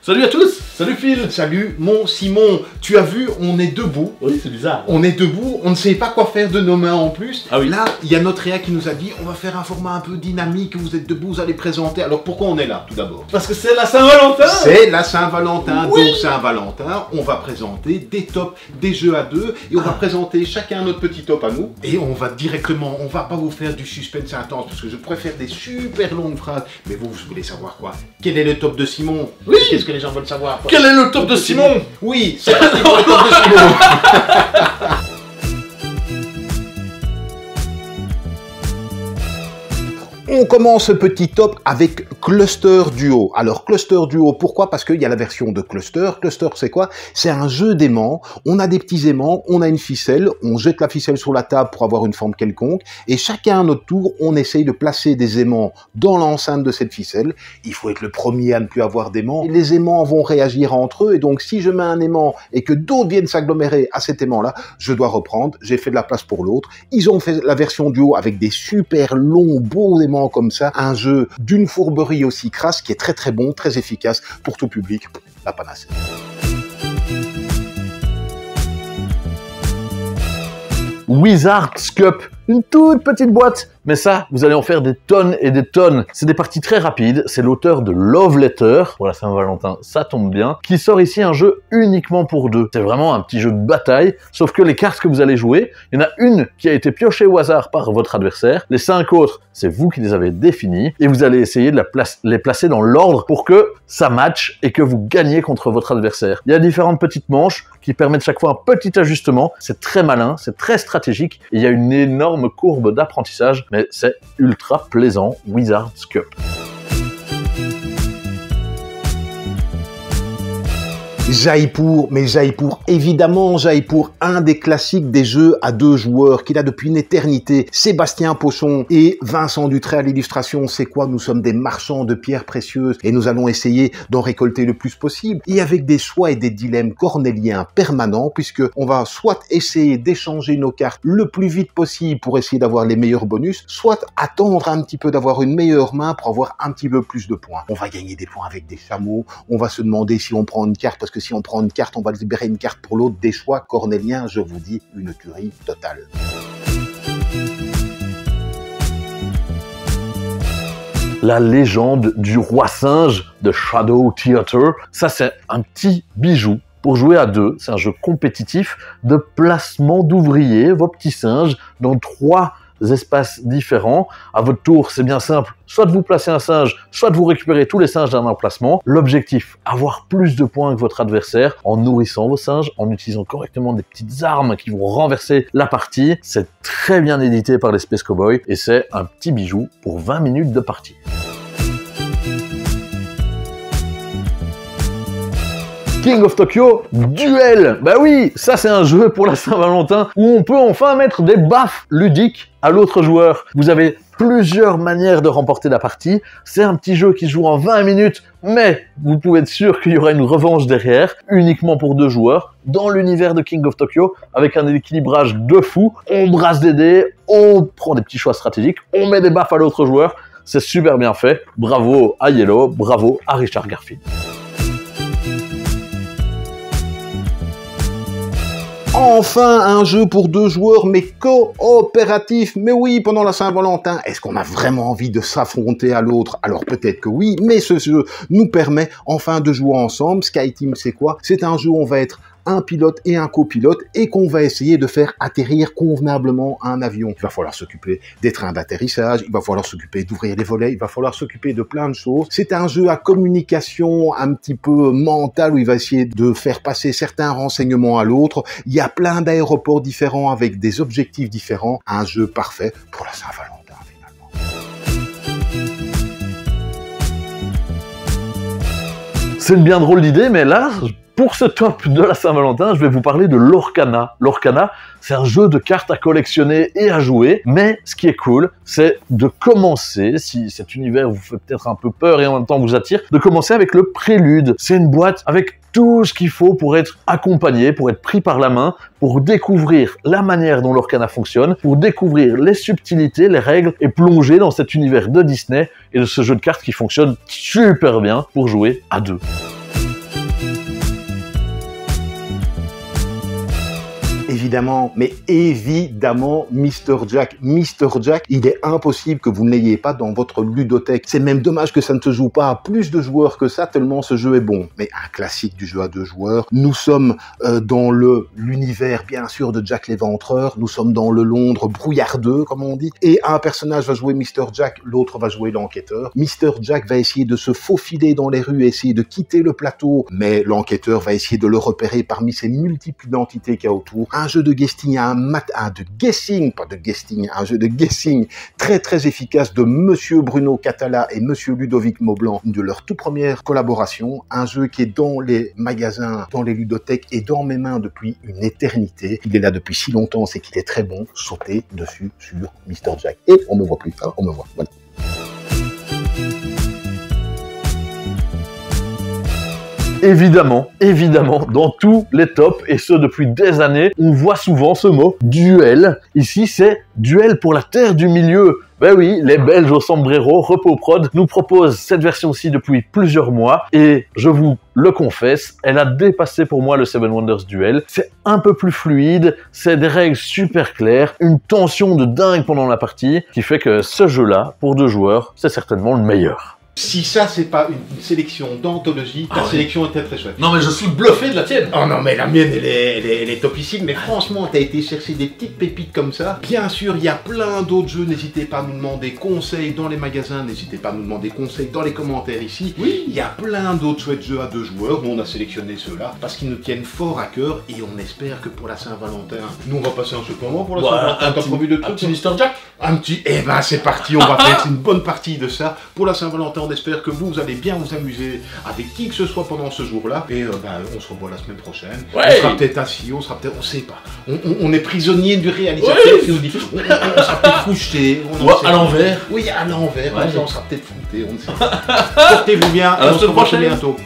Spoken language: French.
Salut à tous, salut Phil. Salut mon Simon, tu as vu, on est debout. Oui, c'est bizarre. On est debout, on ne sait pas quoi faire de nos mains en plus. Ah oui. Là, il y a notre réa qui nous a dit, on va faire un format un peu dynamique, vous êtes debout, vous allez présenter. Alors pourquoi on est là tout d'abord? Parce que c'est la Saint-Valentin. C'est la Saint-Valentin, Oui. donc Saint-Valentin, on va présenter des tops, des jeux à deux, et on va présenter chacun notre petit top à nous. Et on va directement, on va pas vous faire du suspense intense, parce que je préfère des super longues phrases. Mais vous voulez savoir quoi? Quel est le top de Simon? Oui. Qu'est-ce que les gens veulent savoir? Quel est le top de Simon? Oui, c'est parti pour le top de Simon. On commence ce petit top avec Cluster Duo. Alors Cluster Duo, pourquoi? Parce qu'il y a la version de Cluster. Cluster, c'est quoi? C'est un jeu d'aimants. On a des petits aimants, on a une ficelle, on jette la ficelle sur la table pour avoir une forme quelconque, et chacun à notre tour, on essaye de placer des aimants dans l'enceinte de cette ficelle. Il faut être le premier à ne plus avoir d'aimants. Les aimants vont réagir entre eux, et donc si je mets un aimant et que d'autres viennent s'agglomérer à cet aimant-là, je dois reprendre. J'ai fait de la place pour l'autre. Ils ont fait la version duo avec des super longs, beaux aimants comme ça, un jeu d'une fourberie aussi crasse qui est très très bon, très efficace pour tout public, la panacée. Wizard's Cup, une toute petite boîte. Mais ça, vous allez en faire des tonnes et des tonnes. C'est des parties très rapides. C'est l'auteur de Love Letter, voilà Saint-Valentin, ça tombe bien, qui sort ici un jeu uniquement pour deux. C'est vraiment un petit jeu de bataille, sauf que les cartes que vous allez jouer, il y en a une qui a été piochée au hasard par votre adversaire. Les 5 autres, c'est vous qui les avez définies. Et vous allez essayer de les placer dans l'ordre pour que ça matche et que vous gagnez contre votre adversaire. Il y a différentes petites manches qui permettent chaque fois un petit ajustement. C'est très malin, c'est très stratégique. Et il y a une énorme courbe d'apprentissage. Mais c'est ultra plaisant, Wizard's Cup. Jaipur, mais Jaipur, évidemment Jaipur, un des classiques des jeux à deux joueurs qu'il a depuis une éternité. Sébastien Pochon et Vincent Dutré à l'illustration. C'est quoi? Nous sommes des marchands de pierres précieuses et nous allons essayer d'en récolter le plus possible. Et avec des choix et des dilemmes cornéliens permanents, puisque on va soit essayer d'échanger nos cartes le plus vite possible pour essayer d'avoir les meilleurs bonus, soit attendre un petit peu d'avoir une meilleure main pour avoir un petit peu plus de points. On va gagner des points avec des chameaux, on va se demander si on prend une carte, parce que si on prend une carte, on va libérer une carte pour l'autre. Des choix cornéliens, je vous dis, une tuerie totale. La légende du roi singe de Shadow Theater, ça c'est un petit bijou pour jouer à deux. C'est un jeu compétitif de placement d'ouvriers, vos petits singes, dans 3 espaces différents. À votre tour, c'est bien simple. Soit de vous placer un singe, soit de vous récupérer tous les singes d'un emplacement. L'objectif, avoir plus de points que votre adversaire en nourrissant vos singes, en utilisant correctement des petites armes qui vont renverser la partie. C'est très bien édité par les Space Cowboys et c'est un petit bijou pour 20 minutes de partie. King of Tokyo, Duel. Bah oui, ça c'est un jeu pour la Saint-Valentin où on peut enfin mettre des baffes ludiques à l'autre joueur. Vous avez plusieurs manières de remporter la partie. C'est un petit jeu qui se joue en 20 minutes, mais vous pouvez être sûr qu'il y aura une revanche derrière, uniquement pour 2 joueurs, dans l'univers de King of Tokyo, avec un équilibrage de fou. On brasse des dés, on prend des petits choix stratégiques, on met des baffes à l'autre joueur. C'est super bien fait. Bravo à Yellow, bravo à Richard Garfield. Enfin, un jeu pour 2 joueurs, mais coopératif. Mais oui, pendant la Saint-Valentin, est-ce qu'on a vraiment envie de s'affronter à l'autre? Alors peut-être que oui, mais ce jeu nous permet enfin de jouer ensemble. Skyteam, c'est quoi? C'est un jeu où on va être un pilote et un copilote et qu'on va essayer de faire atterrir convenablement un avion. Il va falloir s'occuper des trains d'atterrissage, il va falloir s'occuper d'ouvrir les volets, il va falloir s'occuper de plein de choses. C'est un jeu à communication un petit peu mentale où il va essayer de faire passer certains renseignements à l'autre. Il y a plein d'aéroports différents avec des objectifs différents. Un jeu parfait pour la Saint-Valentin finalement. C'est une bien drôle d'idée, mais là, pour ce top de la Saint-Valentin, je vais vous parler de l'Orcana. L'Orcana, c'est un jeu de cartes à collectionner et à jouer, mais ce qui est cool, c'est de commencer, si cet univers vous fait peut-être un peu peur et en même temps vous attire, de commencer avec le prélude. C'est une boîte avec tout ce qu'il faut pour être accompagné, pour être pris par la main, pour découvrir la manière dont l'Orcana fonctionne, pour découvrir les subtilités, les règles et plonger dans cet univers de Disney et de ce jeu de cartes qui fonctionne super bien pour jouer à deux. évidemment, mais évidemment, Mr. Jack. Mr. Jack, il est impossible que vous ne l'ayez pas dans votre ludothèque. C'est même dommage que ça ne se joue pas à plus de joueurs que ça, tellement ce jeu est bon. Mais un classique du jeu à 2 joueurs. Nous sommes dans l'univers, bien sûr, de Jack l'Éventreur. Nous sommes dans le Londres brouillardeux, comme on dit. Et un personnage va jouer Mr. Jack, l'autre va jouer l'enquêteur. Mr. Jack va essayer de se faufiler dans les rues, essayer de quitter le plateau, mais l'enquêteur va essayer de le repérer parmi ces multiples identités qu'il y a autour. Un jeu de guessing, un jeu de guessing très très efficace de Monsieur Bruno Catala et Monsieur Ludovic Maublanc, de leur toute première collaboration. Un jeu qui est dans les magasins, dans les ludothèques et dans mes mains depuis une éternité. Il est là depuis si longtemps, c'est qu'il est très bon. Sautez dessus sur Mr. Jack. Et on me voit plus, alors on me voit, voilà. Évidemment, dans tous les tops, et ce depuis des années, on voit souvent ce mot « duel ». Ici, c'est « duel pour la terre du milieu ». Ben oui, les Belges au sombrero, Repos Prod, nous proposent cette version-ci depuis plusieurs mois, et je vous le confesse, elle a dépassé pour moi le Seven Wonders Duel. C'est un peu plus fluide, c'est des règles super claires, une tension de dingue pendant la partie, qui fait que ce jeu-là, pour 2 joueurs, c'est certainement le meilleur. Si ça, c'est pas une sélection d'anthologie, ta sélection était très chouette. Non mais je suis bluffé de la tienne. Oh non mais la mienne, elle est topissime, mais franchement, t'as été chercher des petites pépites comme ça. Bien sûr, il y a plein d'autres jeux, n'hésitez pas à nous demander conseils dans les magasins, n'hésitez pas à nous demander conseils dans les commentaires ici. Oui, il y a plein d'autres chouettes jeux à 2 joueurs, nous on a sélectionné ceux-là, parce qu'ils nous tiennent fort à cœur, et on espère que pour la Saint-Valentin, nous on va passer un chouette moment pour la Saint-Valentin. T'as prévu de trucs? Un petit Mr. Jack? Un petit, eh ben c'est parti, on va faire une bonne partie de ça. Pour la Saint-Valentin, on espère que vous allez bien vous amuser avec qui que ce soit pendant ce jour-là. Et on se revoit la semaine prochaine. Ouais. On sera peut-être assis, on sera peut-être, on sait pas. On est prisonnier du réalisateur qui nous dit, on sera peut-être couché. À l'envers. Oui, à l'envers. Ouais. On sera peut-être fouté, on ne sait pas. Portez-vous bien, et on se revoit bientôt.